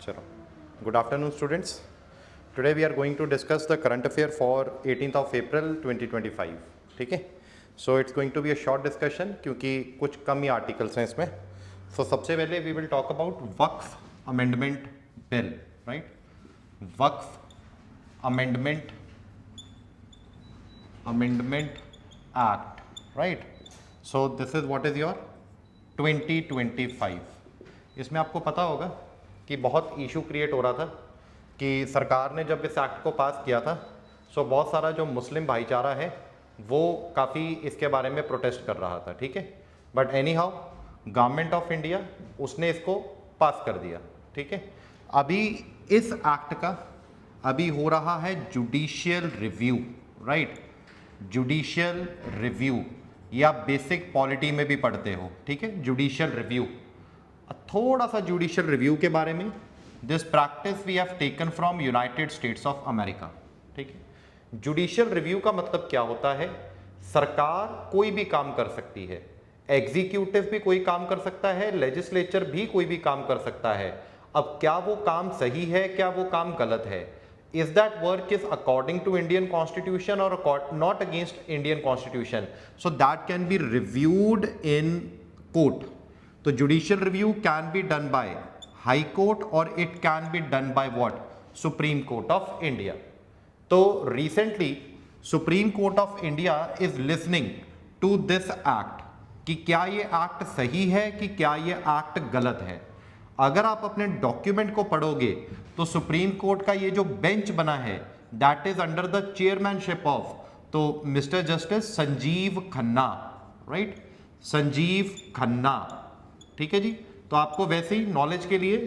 चलो, good afternoon students. Today we are going to discuss the current affair for 18th of April 2025. ठीक है, so it's going to be a short discussion क्योंकि कुछ कम ही articles हैं इसमें. So सबसे पहले we will talk about Waqf amendment bill, right? Waqf amendment act, right? So this is what is your 2025. इसमें आपको पता होगा कि बहुत इशू क्रिएट हो रहा था कि सरकार ने जब इस एक्ट को पास किया था सो बहुत सारा जो मुस्लिम भाईचारा है वो काफ़ी इसके बारे में प्रोटेस्ट कर रहा था, ठीक है. But any how government of India उसने इसको पास कर दिया, ठीक है. अभी इस एक्ट का अभी हो रहा है judicial review, right. Judicial review या बेसिक पॉलिटी में भी पढ़ते हो, ठीक है, जुडिशियल रिव्यू. थोड़ा सा जुडिशियल रिव्यू के बारे में. This practice we have taken from United States of America, ठीक है. जुडिशियल रिव्यू का मतलब क्या होता है? सरकार कोई भी काम कर सकती है, एग्जीक्यूटिव भी कोई काम कर सकता है, लेजिस्लेचर भी कोई भी काम कर सकता है. अब क्या वो काम सही है, क्या वो काम गलत है? Is that work is according to Indian Constitution or not against Indian Constitution? So that can be reviewed in court. तो judicial review can be done by High Court or it can be done by what? Supreme Court of India. तो recently Supreme Court of India is listening to this act कि क्या ये act सही है कि क्या ये एक्ट गलत है. अगर आप अपने डॉक्यूमेंट को पढ़ोगे तो सुप्रीम कोर्ट का ये जो बेंच बना है that is under the chairmanship of तो mister justice Sanjiv Khanna, right. Sanjiv Khanna, ठीक है जी. तो आपको वैसे ही नॉलेज के लिए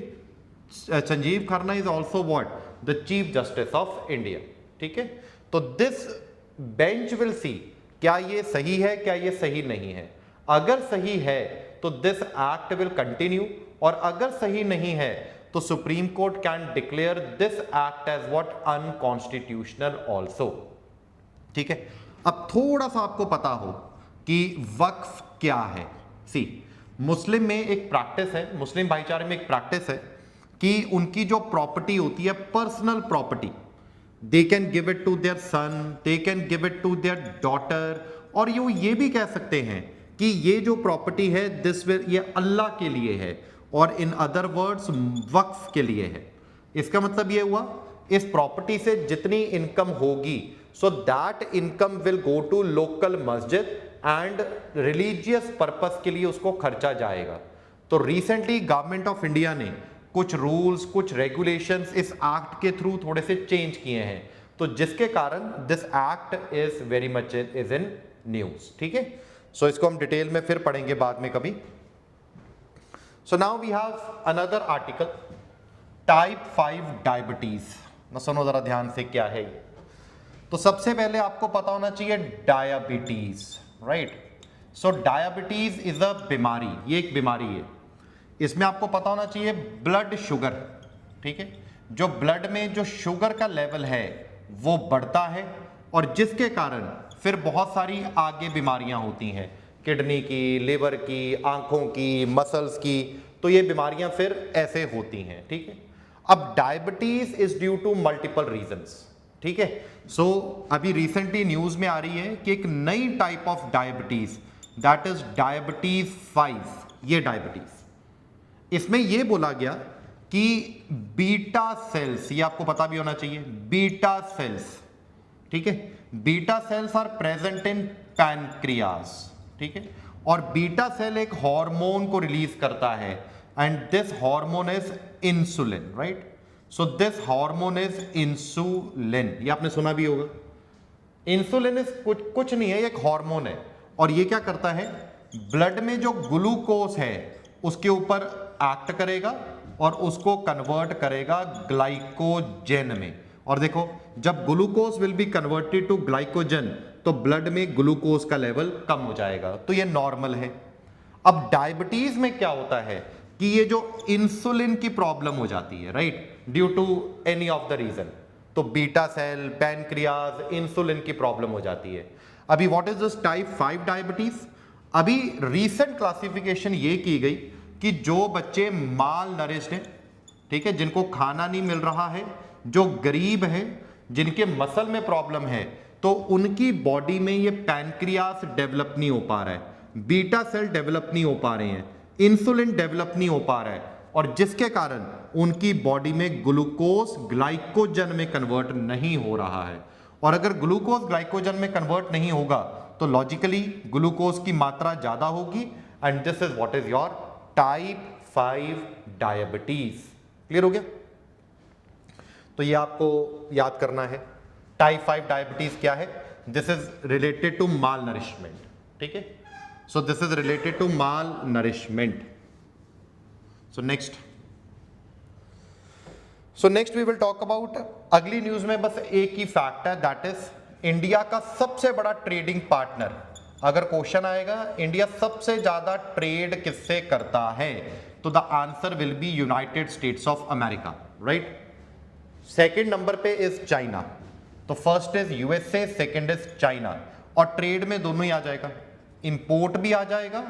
Sanjeev Khanna is also what the chief justice of India, ठीक है. तो दिस बेंच विल सी क्या ये सही है, क्या ये सही नहीं है. अगर सही है तो दिस एक्ट विल कंटिन्यू और अगर सही नहीं है तो Supreme Court can declare this act as what unconstitutional also, ठीक है. अब थोड़ा सा आपको पता हो कि वक्फ क्या है. सी मुस्लिम में एक प्रैक्टिस है, मुस्लिम भाईचारे में एक प्रैक्टिस है कि उनकी जो प्रॉपर्टी होती है personal property, they can give it to their son, they can give it to their daughter, और ये भी कह सकते हैं कि ये जो प्रॉपर्टी है दिस विल ये अल्लाह के लिए है और इन अदर वर्ड्स वक्फ के लिए है. इसका मतलब ये हुआ इस प्रॉपर्टी से जितनी इनकम होगी so that income will go to local masjid and religious purpose के लिए उसको खर्चा जाएगा. तो रिसेंटली गवर्नमेंट ऑफ इंडिया ने कुछ रूल्स, कुछ रेगुलेशंस इस एक्ट के थ्रू थोड़े से चेंज किए हैं, तो जिसके कारण this act is very much is in news, ठीक है. सो इसको हम डिटेल में फिर पढ़ेंगे बाद में कभी. So now we have another article, type 5 diabetes. ना सुनो जरा ध्यान से क्या है ये. तो सबसे पहले आपको पता होना चाहिए diabetes, right. So diabetes is a बीमारी, ये एक बीमारी है. इसमें आपको पता होना चाहिए ब्लड शुगर, ठीक है. जो ब्लड में जो शुगर का लेवल है वो बढ़ता है और जिसके कारण फिर बहुत सारी आगे बीमारियां होती हैं, किडनी की, लिवर की, आंखों की, मसल्स की. तो ये बीमारियां फिर ऐसे होती हैं, ठीक है. अब diabetes is due to multiple reasons, ठीक है. सो अभी रिसेंटली न्यूज में आ रही है कि एक नई type of diabetes that is diabetes 5. ये डायबिटीज इसमें ये बोला गया कि बीटा सेल्स, ये आपको पता भी होना चाहिए, बीटा सेल्स, ठीक है. Beta cells are present in pancreas, ठीक है. और बीटा सेल एक हार्मोन को रिलीज करता है and this hormone is insulin, right. So this hormone is insulin, ये आपने सुना भी होगा. इंसुलिन इज कुछ नहीं है, एक हार्मोन है और ये क्या करता है ब्लड में जो ग्लूकोज है उसके ऊपर एक्ट करेगा और उसको कन्वर्ट करेगा ग्लाइकोजन में. और देखो जब glucose will be converted to glycogen तो ब्लड में ग्लूकोज का लेवल कम हो जाएगा, तो ये नॉर्मल है. अब डायबिटीज में क्या होता है कि ये जो इंसुलिन की प्रॉब्लम हो जाती है, right, due to any of the reason. तो बीटा सेल, पैनक्रियाज, इंसुलिन की प्रॉब्लम हो जाती है. अभी what is this type 5 diabetes? अभी रीसेंट क्लासिफिकेशन ये की गई कि जो बच्चे माल नरिश्ड हैं, ठीक है, जिनको खाना नहीं मिल रहा है, जो गरीब है, जिनके मसल में प्रॉब्लम है, तो उनकी बॉडी में ये पैनक्रियास डेवलप नहीं हो पा रहा है, बीटा सेल डेवलप नहीं हो पा रहे हैं, इंसुलिन डेवलप नहीं हो पा रहा है, और जिसके कारण उनकी बॉडी में ग्लूकोज ग्लाइकोजन में कन्वर्ट नहीं हो रहा है। और अगर ग्लूकोज ग्लाइकोजन में कन्वर्ट नहीं होगा तो लॉजिकली ग्लूकोज की मात्रा ज्यादा होगी, and this is what is your type 5 diabetes. Clear हो गया? तो ये आपको याद करना है। टाइप 5 डायबिटीज क्या है? This is related to malnourishment. ठीक है, सो this is related to malnourishment. So next we will talk about, अगली न्यूज में बस एक ही फैक्ट है, दैट इज इंडिया का सबसे बड़ा ट्रेडिंग पार्टनर। अगर क्वेश्चन आएगा इंडिया सबसे ज्यादा ट्रेड किससे करता है, तो the answer will be United States of America, right. Second नंबर पे इज चाइना, तो first is USA, second is China, और ट्रेड में दोनों ही आ जाएगा, इंपोर्ट भी आ जाएगा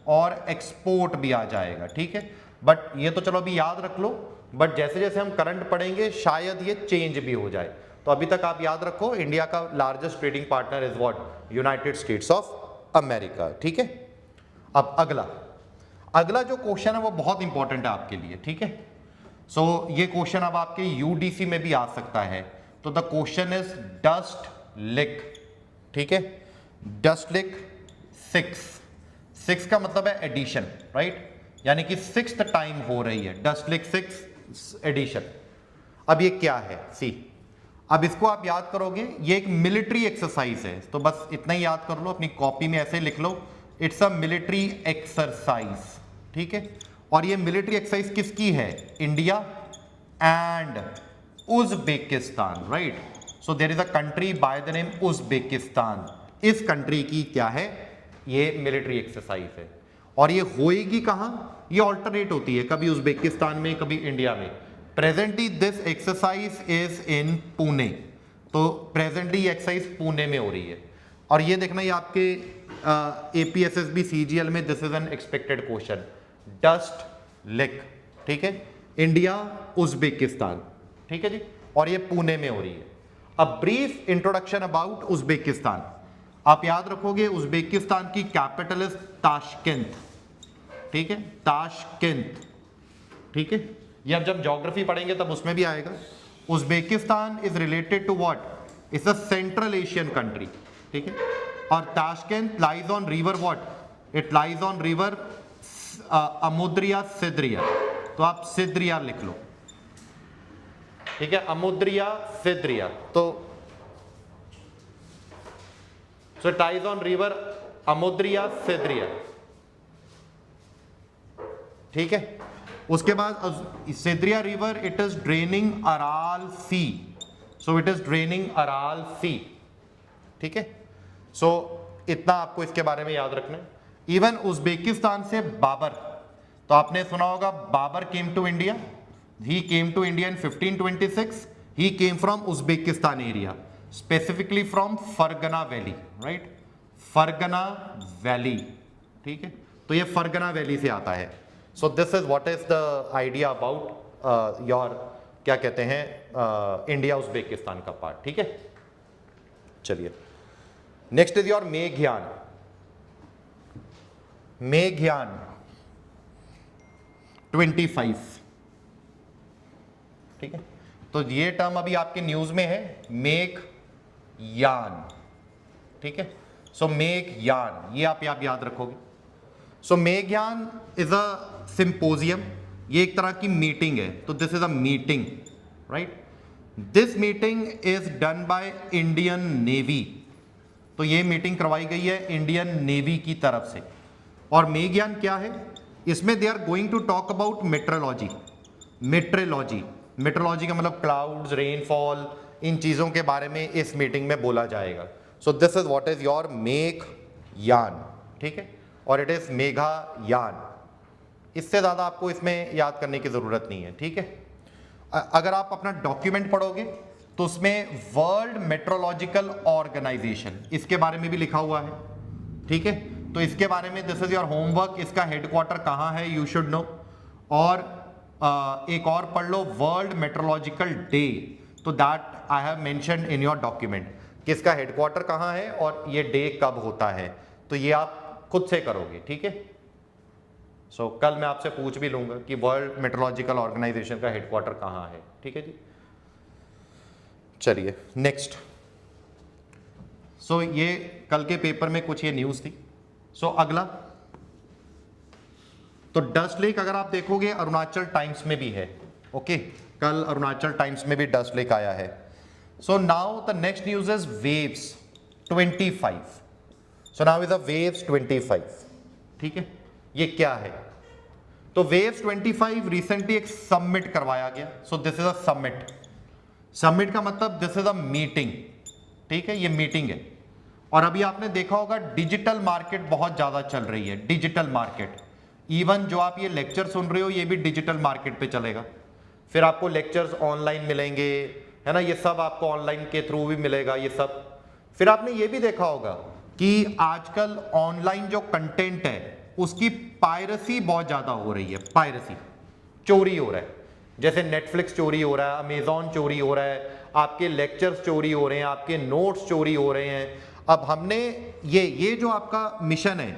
और एक्सपोर्ट भी आ जाएगा। ठीक है, बट ये तो चलो अभी याद रख लो, बट जैसे जैसे हम करंट पढ़ेंगे शायद ये चेंज भी हो जाए। तो अभी तक आप याद रखो, इंडिया का largest trading partner is what, United States of America. ठीक है, अब अगला जो क्वेश्चन है वो बहुत इंपॉर्टेंट है आपके लिए। ठीक है, सो ये क्वेश्चन अब आपके यूडीसी में भी आ सकता है। तो द क्वेश्चन इज डस्ट लिक। ठीक है, डस्ट लिक 6 का मतलब है एडिशन, राइट, यानी कि 6th टाइम हो रही है डस्ट लिक 6 एडिशन। अब ये क्या है? सी, अब इसको आप याद करोगे, ये एक मिलिट्री एक्सरसाइज है, तो बस इतना ही याद कर लो, अपनी कॉपी में ऐसे लिख लो, इट्स अ मिलिट्री एक्सरसाइज। ठीक है, और ये मिलिट्री एक्सरसाइज किसकी है? India and Uzbekistan, right. So there is a country by the name Uzbekistan. इस कंट्री की क्या है? ये मिलिट्री एक्सरसाइज है, और ये होएगी कहां? ये ऑल्टरनेट होती है, कभी उज्बेकिस्तान में, कभी इंडिया में। Presently this exercise is in Pune, तो प्रेजेंटली ये एक्सरसाइज पुणे में हो रही है। और ये देखना, ये आपके एपीएसएसबी सीजीएल में this is an expected question, डस्ट लिक। ठीक है, इंडिया उज्बेकिस्तान, ठीक है जी, और ये पुणे में हो रही है। A brief introduction about Uzbekistan. आप याद रखोगे उज्बेकिस्तान की कैपिटल इज ताशकेंत। ठीक है, ताशकेंत। ठीक है, ये अब जब ज्योग्राफी पढ़ेंगे तब उसमें भी आएगा। Uzbekistan is related to what? It's a central Asian country. ठीक है, और Tashkent lies on river what? It lies on river Amu Darya Syr Darya, तो आप सिद्रिया लिख लो। ठीक है, अमुद्रिया सिद्रिया, तो so it lies on river Amu Darya Syr Darya. ठीक है, उसके बाद Syr Darya river it is draining Aral Sea, so it is draining Aral Sea. ठीक है, सो इतना आपको इसके बारे में याद रखना है। इवन उज्बेकिस्तान से बाबर, तो आपने सुना होगा Babur came to India, he came to India in 1526, he came from Uzbekistan area, specifically from Fergana valley, right, Fergana valley. ठीक है, तो ये फरगना वैली से आता है। सो this is what is the idea about your, क्या कहते हैं, इंडिया उज्बेकिस्तान का पार्ट। ठीक है, चलिए नेक्स्ट इज योर मेघयान। मेघयान 25। ठीक है, तो ये टर्म अभी आपके न्यूज में है, मेघयान। ठीक है, सो मेघयान ये आप याद रखोगे। सो मेघयान इज अ सिंपोजियम, ये एक तरह की मीटिंग है, तो this is a meeting, right. This meeting is done by Indian navy, तो ये मीटिंग करवाई गई है इंडियन नेवी की तरफ से। और मेघयान क्या है? इसमें they are going to talk about metrology. Metrology का मतलब क्लाउड्स, रेनफॉल, इन चीज़ों के बारे में इस मीटिंग में बोला जाएगा। So this is what is your मेघयान। ठीक है, और इट इज मेघायान। इससे ज़्यादा आपको इसमें याद करने की ज़रूरत नहीं है। ठीक है, अगर आप अपना डॉक्यूमेंट पढ़ोगे तो उसमें वर्ल्ड मेट्रोलॉजिकल ऑर्गेनाइजेशन, इसके बारे में भी लिखा हुआ है। ठीक है, तो इसके बारे में दिस इज योर होमवर्क, इसका हेडक्वार्टर कहाँ है यू शुड नो। और एक और पढ़ लो, वर्ल्ड मेट्रोलॉजिकल डे, तो that I have mentioned in your document, किसका हेडक्वार्टर कहाँ है और ये डे कब होता है, तो ये आप खुद से करोगे, ठीक है। सो कल मैं आपसे पूछ भी लूंगा कि वर्ल्ड मेट्रोलॉजिकल ऑर्गेनाइजेशन का हेडक्वार्टर कहाँ है, ठीक है जी। चलिए नेक्स्ट। सो ये कल के पेपर में कुछ ये न्यूज़ थी। सो अगला, तो डस्ट लेक अगर आप देखोगे अरुणाचल टाइम्स में भी है, ओके, कल अरुणाचल टाइम्स में भी डस्ट लेक आया है। So now the next news is waves 25। So now is a waves 25, ठीक है, ये क्या है? तो वेव्स 25 रिसेंटली एक समिट करवाया गया। सो this is a summit. Summit का मतलब दिस इज अ मीटिंग, ठीक है, ये मीटिंग है। और अभी आपने देखा होगा डिजिटल मार्केट बहुत ज्यादा चल रही है, डिजिटल मार्केट। इवन जो आप ये लेक्चर सुन रहे हो ये भी डिजिटल मार्केट पे चलेगा। फिर आपको लेक्चर्स ऑनलाइन मिलेंगे, है ना, ये सब आपको ऑनलाइन के थ्रू भी मिलेगा ये सब। फिर आपने ये भी देखा होगा कि आजकल ऑनलाइन जो कंटेंट है उसकी पायरेसी बहुत ज्यादा हो रही है, पायरेसी, चोरी हो रहा है। जैसे नेटफ्लिक्स चोरी हो रहा है, अमेजॉन चोरी हो रहा है, आपके लेक्चर्स चोरी हो रहे हैं, आपके नोट्स चोरी हो रहे हैं। अब हमने ये जो आपका मिशन है,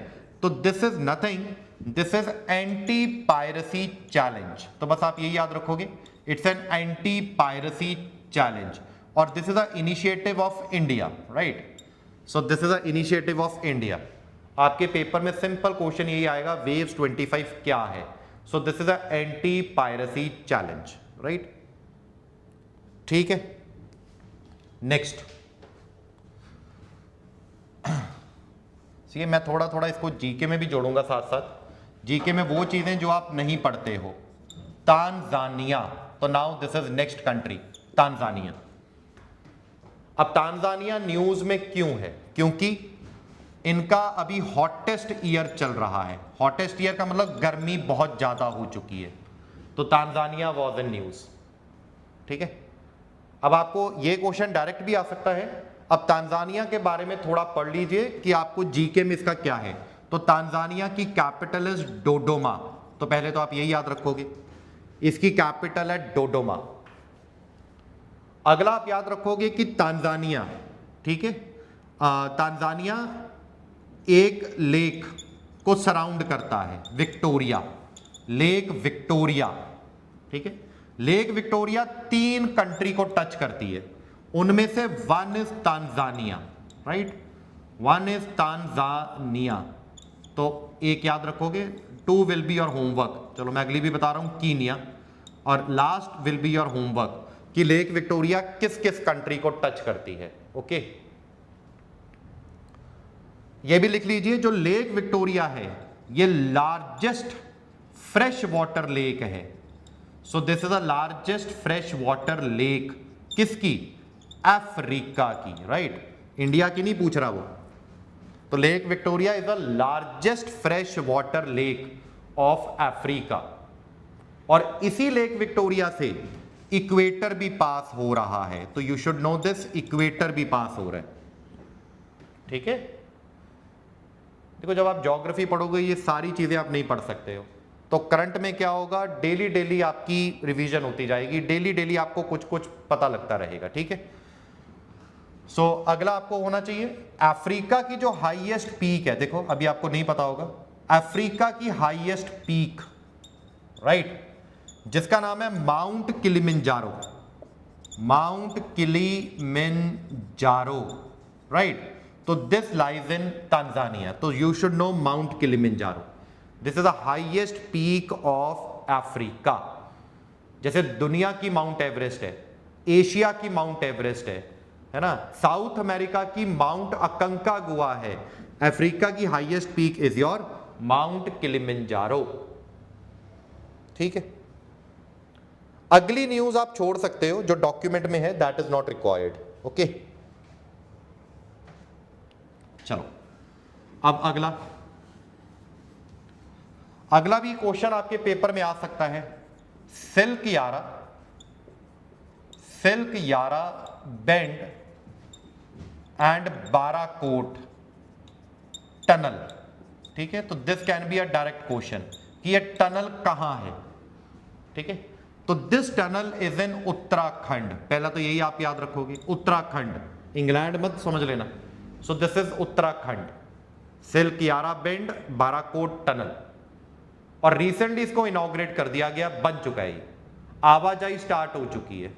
तो this is nothing, this is anti piracy challenge. तो बस आप ये याद रखोगे, it's an anti piracy challenge और this is a initiative of India, right. So this is a initiative of India. आपके पेपर में सिंपल क्वेश्चन यही आएगा, वेव्स 25 क्या है? सो this is a anti piracy challenge, right, ठीक है। नेक्स्ट, ये मैं थोड़ा थोड़ा इसको जीके में भी जोड़ूंगा साथ साथ। जीके में वो चीजें जो आप नहीं पढ़ते हो। तांजानिया, तो now this is next country, Tanzania. अब तांजानिया न्यूज में क्यों है? क्योंकि इनका अभी हॉटेस्ट ईयर चल रहा है। हॉटेस्ट ईयर का मतलब गर्मी बहुत ज्यादा हो चुकी है, तो तांजानिया वॉज इन न्यूज, ठीक है। अब आपको ये क्वेश्चन डायरेक्ट भी आ सकता है। अब तांजानिया के बारे में थोड़ा पढ़ लीजिए कि आपको जीके में इसका क्या है। तो तांजानिया की कैपिटल इज डोडोमा, तो पहले तो आप यही याद रखोगे, इसकी कैपिटल है डोडोमा। अगला आप याद रखोगे कि तांजानिया, ठीक है, तांजानिया एक लेक को सराउंड करता है, विक्टोरिया, लेक विक्टोरिया, ठीक है। लेक विक्टोरिया 3 कंट्री को टच करती है, उनमें से one is Tanzania, right, one is Tanzania. तो एक याद रखोगे, 2 विल बी योर होमवर्क। चलो मैं अगली भी बता रहा हूं, कीनिया, और last will be your homework कि लेक विक्टोरिया किस किस कंट्री को टच करती है, ओके। ये भी लिख लीजिए, जो लेक विक्टोरिया है ये लार्जेस्ट फ्रेश वाटर लेक है। सो this is the largest fresh water lake, किसकी? अफ्रीका की, राइट, इंडिया की नहीं पूछ रहा वो। तो lake Victoria is the largest fresh water lake of Africa. और इसी लेक विक्टोरिया से इक्वेटर भी पास हो रहा है, तो you should know this, equator भी पास हो रहा है, ठीक है। देखो जब आप ज्योग्राफी पढ़ोगे ये सारी चीजें आप नहीं पढ़ सकते हो, तो करंट में क्या होगा, डेली डेली आपकी रिवीजन होती जाएगी, डेली डेली आपको कुछ कुछ पता लगता रहेगा, ठीक है। सो अगला आपको होना चाहिए, अफ्रीका की जो हाईएस्ट पीक है, देखो अभी आपको नहीं पता होगा, अफ्रीका की हाईएस्ट पीक, राइट, जिसका नाम है mount Kilimanjaro, mount Kilimanjaro, right. तो दिस लाइज इन तांजानिया, तो you should know mount Kilimanjaro, this is the highest peak of Africa. जैसे दुनिया की माउंट एवरेस्ट है, एशिया की माउंट एवरेस्ट है ना, साउथ अमेरिका की माउंट अकंकागुआ है, अफ्रीका की highest peak is your mount Kilimanjaro, ठीक है। अगली न्यूज आप छोड़ सकते हो, जो डॉक्यूमेंट में है, that is not required, okay. चलो अब अगला भी क्वेश्चन आपके पेपर में आ सकता है। सिल्क यारा बेंड एंड बाराकोट टनल, ठीक है। तो this can be a direct question कि ये टनल कहां है, ठीक है। तो this tunnel is in Uttarakhand, पहला तो यही आप याद रखोगे, उत्तराखंड, इंग्लैंड मत समझ लेना। सो this is Uttarakhand, Silkyara bend Barakot tunnel, और रिसेंटली इसको इनॉग्रेट कर दिया गया, बन चुका है, आवाजाही स्टार्ट हो चुकी है।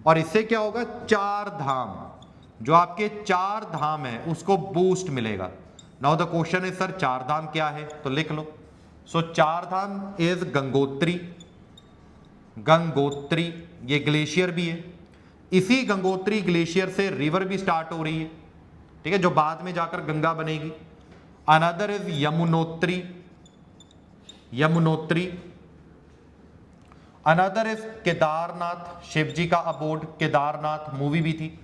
और इससे क्या होगा, चार धाम, जो आपके चार धाम है उसको बूस्ट मिलेगा। Now the question is sir चार धाम क्या है, तो लिख लो। सो चार धाम इज गंगोत्री, गंगोत्री ये ग्लेशियर भी है, इसी गंगोत्री ग्लेशियर से रिवर भी स्टार्ट हो रही है, ठीक है, जो बाद में जाकर गंगा बनेगी। Another is Yamunotri, Yamunotri. Another is Kedarnath, Shiv ji का अबोर्ड, केदारनाथ मूवी भी थी।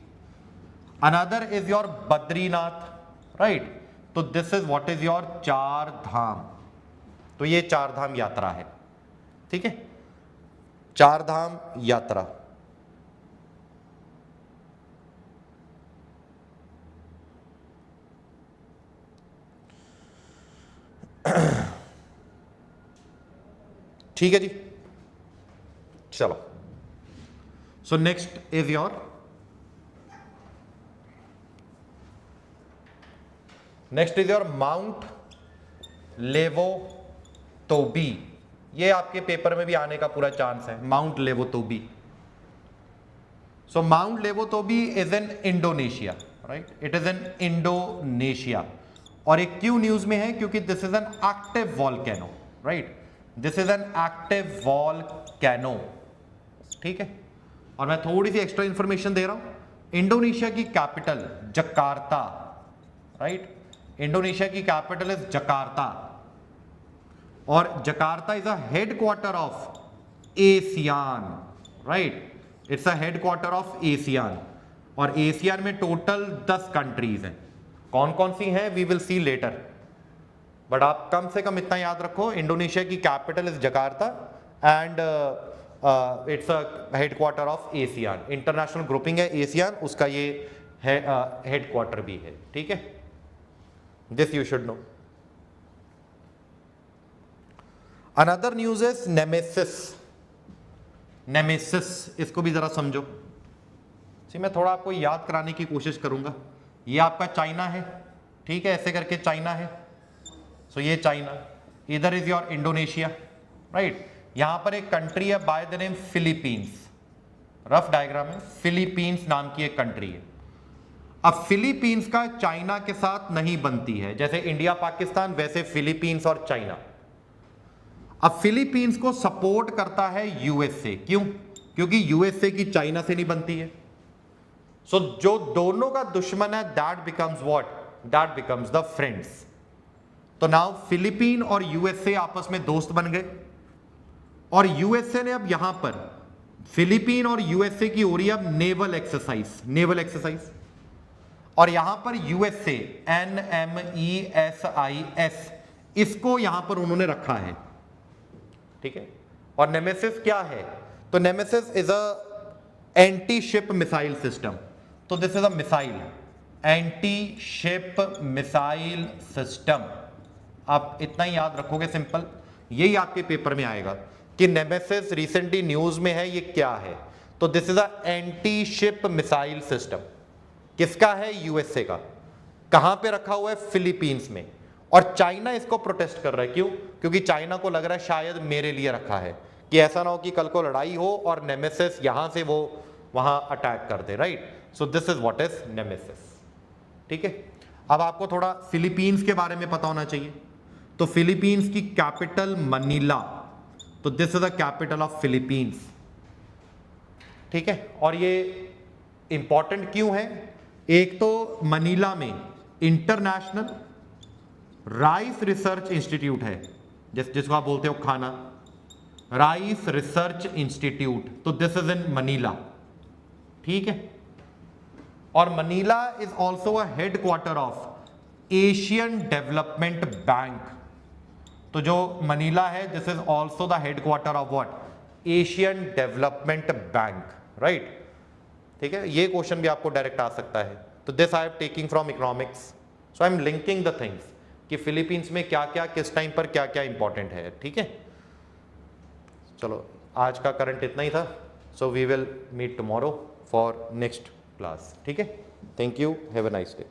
Another is your Badrinath, right. तो this is what is your Char Dham. तो ये चार धाम यात्रा है, ठीक है, चार धाम यात्रा। ठीक है जी, चलो। So next is your mount Lewotobi. ये आपके पेपर में भी आने का पूरा चांस है, mount Lewotobi. So mount Lewotobi is in Indonesia, right, it is in Indonesia. और एक क्यों न्यूज में है, क्योंकि this is an active volcano, right, this is an active volcano, ठीक है। और मैं थोड़ी सी एक्स्ट्रा इंफॉर्मेशन दे रहा हूं, इंडोनेशिया की कैपिटल जकार्ता, राइट, इंडोनेशिया की कैपिटल इज जकार्ता, और Jakarta is a headquarter of ASEAN, right, it's a headquarter of ASEAN. और एशियान में टोटल 10 कंट्रीज हैं, कौन कौन सी हैं we will see later, but आप कम से कम इतना याद रखो, इंडोनेशिया की capital is Jakarta and it's a headquarter of ASEAN, international grouping है एशियान, उसका ये हेडक्वार्टर भी है, ठीक है, this you should know. Another news is nemesis, nemesis, इसको भी जरा समझो। मैं थोड़ा आपको याद कराने की कोशिश करूंगा। ये आपका चाइना है, ठीक है, ऐसे करके चाइना है। सो ये चाइना, इधर इज योर इंडोनेशिया, राइट। यहां पर एक कंट्री है bye the name Philippines, rough diagram है, फिलीपींस नाम की एक कंट्री है। अब फिलीपींस का चाइना के साथ नहीं बनती है, जैसे इंडिया पाकिस्तान वैसे फिलीपींस और चाइना। अब फिलीपींस को सपोर्ट करता है यूएसए, क्यों, क्योंकि यूएसए की चाइना से नहीं बनती है। सो जो दोनों का दुश्मन है that becomes what, that becomes the friends. तो नाउ फिलीपीन और यूएसए आपस में दोस्त बन गए, और यूएसए ने अब यहां पर फिलीपीन और यूएसए की हो रही है अब नेवल एक्सरसाइज, नेवल एक्सरसाइज। और यहां पर यूएसए NMESIS, इसको यहां पर उन्होंने रखा है, ठीक है। और नेमेसिस क्या है, तो Nemesis is a anti ship missile system. तो this is a missile, anti ship missile system. आप इतना ही याद रखोगे, सिंपल, यही आपके पेपर में आएगा कि नेमेसिस रिसेंटली न्यूज में है, ये क्या है। तो this is a anti ship missile system, किसका है, यूएसए का। कहां पे रखा हुआ है, फिलीपींस में। और चाइना इसको प्रोटेस्ट कर रहा है, क्यों, क्योंकि चाइना को लग रहा है शायद मेरे लिए रखा है, कि ऐसा ना हो कि कल को लड़ाई हो और नेमेसिस यहां से वो वहां अटैक कर दे, right. So this is what is Nemesis, ठीक है। अब आपको थोड़ा फिलीपींस के बारे में पता होना चाहिए। तो फिलीपींस की कैपिटल मनीला, तो this is the capital of Philippines, ठीक है। और ये इंपॉर्टेंट क्यों है, एक तो मनीला में इंटरनेशनल राइस रिसर्च इंस्टीट्यूट है, जिसको आप बोलते हो खाना, राइस रिसर्च इंस्टीट्यूट, तो दिस इज इन मनीला, ठीक है। और Manila is also a headquarter of Asian development bank. तो जो मनीला है this is also the headquarter of what, Asian development bank, right, ठीक है। ये क्वेश्चन भी आपको डायरेक्ट आ सकता है। तो this I am taking from economics, so I am linking the things कि फिलीपींस में क्या क्या किस टाइम पर क्या क्या इंपॉर्टेंट है, ठीक है। चलो आज का करंट इतना ही था. So we will meet tomorrow for next class. ठीक है, thank you, have a nice day.